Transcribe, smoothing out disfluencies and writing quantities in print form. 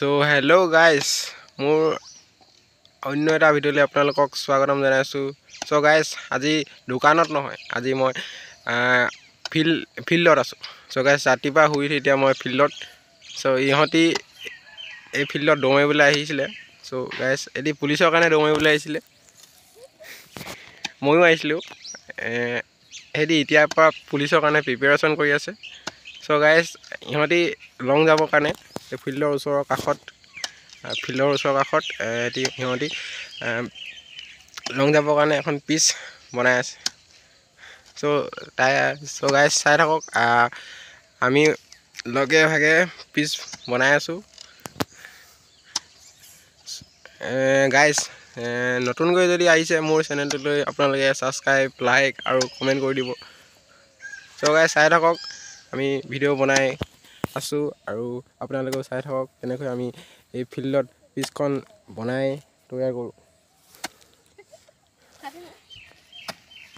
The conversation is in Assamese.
সো হেল্ল' গাইজ মোৰ অন্য এটা ভিডিঅ'লৈ আপোনালোকক স্বাগতম জনাইছোঁ। চ' গাইজ আজি দোকানত নহয়, আজি মই ফিল্ডত আছোঁ। চ' গাইজ ৰাতিপুৱা শুই উঠি এতিয়া মই ফিল্ডত। চ' ইহঁতি এই ফিল্ডত দৌৰ মাৰিবলৈ আহিছিলে। চ' গাইজ এটি পুলিচৰ কাৰণে দৌৰ মাৰিবলৈ আহিছিলে, ময়ো আহিছিলোঁ। সিহঁতি এতিয়াৰ পৰা পুলিচৰ কাৰণে প্ৰিপেৰেশ্যন কৰি আছে। চ' গাইজ ইহঁতি লং যাবৰ কাৰণে ফিল্ডৰ ওচৰৰ কাষত সিহঁতি লং যাবৰ কাৰণে এখন পিচ বনাই আছে। চ' গাইজ চাই থাকক, আমি লগে ভাগে পিচ বনাই আছোঁ। গাইজ নতুনকৈ যদি আহিছে মোৰ চেনেলটোলৈ, আপোনালোকে ছাবস্ক্ৰাইব, লাইক আৰু কমেণ্ট কৰি দিব। চ' গাইজ চাই থাকক, আমি ভিডিঅ' বনাই আছোঁ আৰু আপোনালোকেও চাই থাকক কেনেকৈ আমি এই ফিল্ডত পিচখন বনাই তৈয়াৰ কৰোঁ।